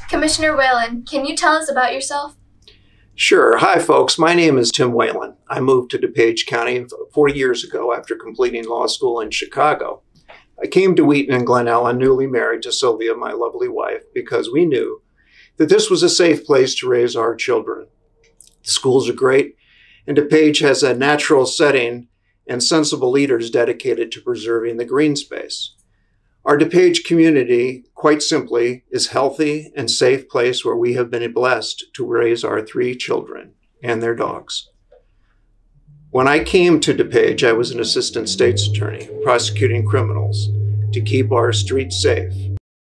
Commissioner Whelan, can you tell us about yourself? Sure. Hi, folks. My name is Tim Whelan. I moved to DuPage County 40 years ago after completing law school in Chicago. I came to Wheaton and Glen Ellen, newly married to Sylvia, my lovely wife, because we knew that this was a safe place to raise our children. The schools are great, and DuPage has a natural setting and sensible leaders dedicated to preserving the green space. Our DuPage community, quite simply, is a healthy and safe place where we have been blessed to raise our 3 children and their dogs. When I came to DuPage, I was an assistant state's attorney prosecuting criminals to keep our streets safe.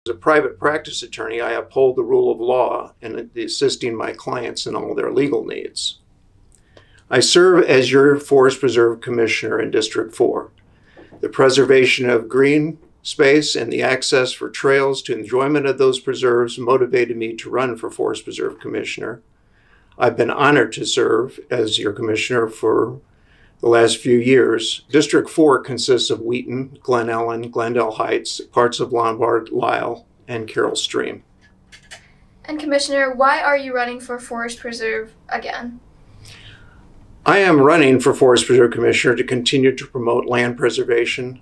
As a private practice attorney, I uphold the rule of law and assisting my clients in all their legal needs. I serve as your Forest Preserve Commissioner in District 4. The preservation of green space and the access for trails to enjoyment of those preserves motivated me to run for Forest Preserve Commissioner. I've been honored to serve as your commissioner for the last few years. District 4 consists of Wheaton, Glen Ellen, Glendale Heights, parts of Lombard, Lisle, and Carroll Stream. And Commissioner, why are you running for Forest Preserve again? I am running for Forest Preserve Commissioner to continue to promote land preservation,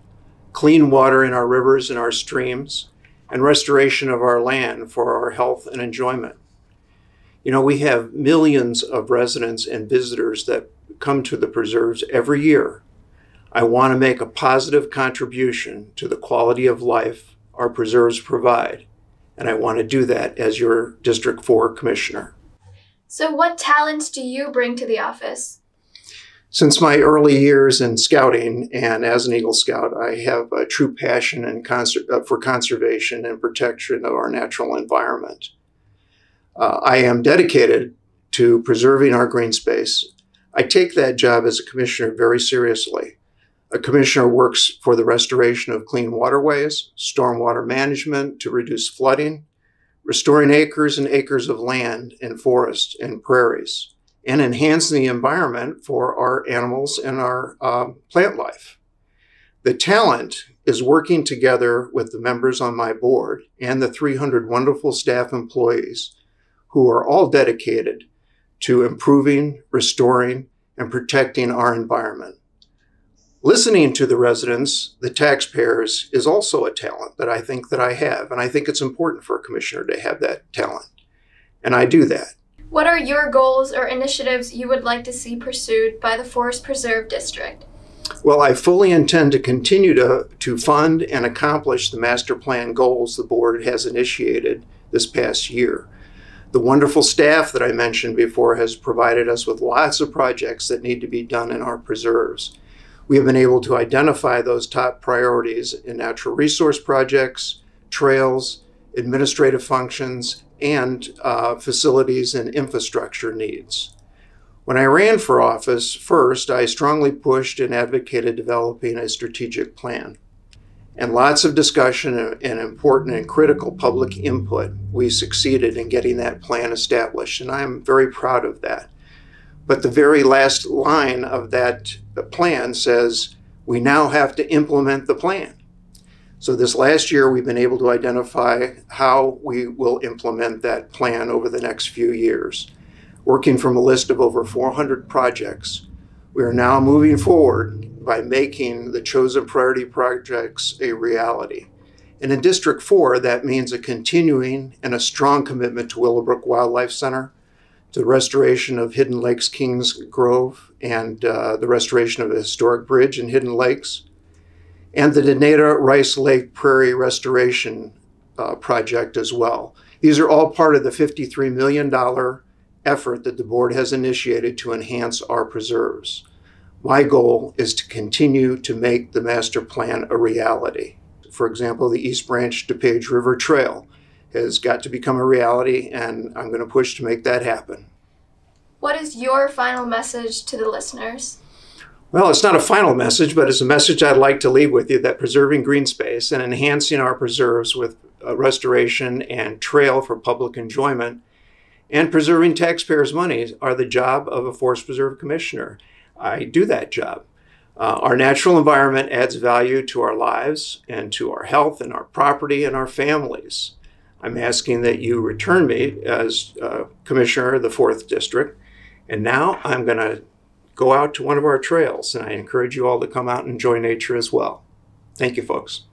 clean water in our rivers and our streams, and restoration of our land for our health and enjoyment. You know, we have millions of residents and visitors that come to the preserves every year. I want to make a positive contribution to the quality of life our preserves provide, and I want to do that as your District 4 Commissioner. So what talents do you bring to the office? Since my early years in scouting and as an Eagle Scout, I have a true passion for conservation and protection of our natural environment. I am dedicated to preserving our green space. I take that job as a commissioner very seriously. A commissioner works for the restoration of clean waterways, stormwater management to reduce flooding, restoring acres and acres of land and forest and prairies, and enhancing the environment for our animals and our plant life. The talent is working together with the members on my board and the 300 wonderful staff employees who are all dedicated to improving, restoring, and protecting our environment. Listening to the residents, the taxpayers, is also a talent that I think that I have, and I think it's important for a commissioner to have that talent, and I do that. What are your goals or initiatives you would like to see pursued by the Forest Preserve District? Well, I fully intend to continue to fund and accomplish the master plan goals the board has initiated this past year. The wonderful staff that I mentioned before has provided us with lots of projects that need to be done in our preserves. We have been able to identify those top priorities in natural resource projects, trails, administrative functions, and facilities and infrastructure needs. When I ran for office, first, I strongly pushed and advocated developing a strategic plan. And lots of discussion and important and critical public input, we succeeded in getting that plan established, and I'm very proud of that. But the very last line of that plan says, we now have to implement the plan. So this last year, we've been able to identify how we will implement that plan over the next few years. Working from a list of over 400 projects, we are now moving forward by making the chosen priority projects a reality. And in District 4, that means a continuing and a strong commitment to Willowbrook Wildlife Center, to the restoration of Hidden Lakes Kings Grove, and the restoration of a historic bridge in Hidden Lakes, and the Denata Rice Lake Prairie Restoration project as well. These are all part of the $53 million effort that the board has initiated to enhance our preserves. My goal is to continue to make the master plan a reality. For example, the East Branch DuPage River Trail has got to become a reality, and I'm going to push to make that happen. What is your final message to the listeners? Well, it's not a final message, but it's a message I'd like to leave with you, that preserving green space and enhancing our preserves with restoration and trail for public enjoyment and preserving taxpayers' money are the job of a Forest Preserve Commissioner. I do that job. Our natural environment adds value to our lives and to our health and our property and our families. I'm asking that you return me as Commissioner of the 4th District. And now I'm going to go out to one of our trails, and I encourage you all to come out and enjoy nature as well. Thank you, folks.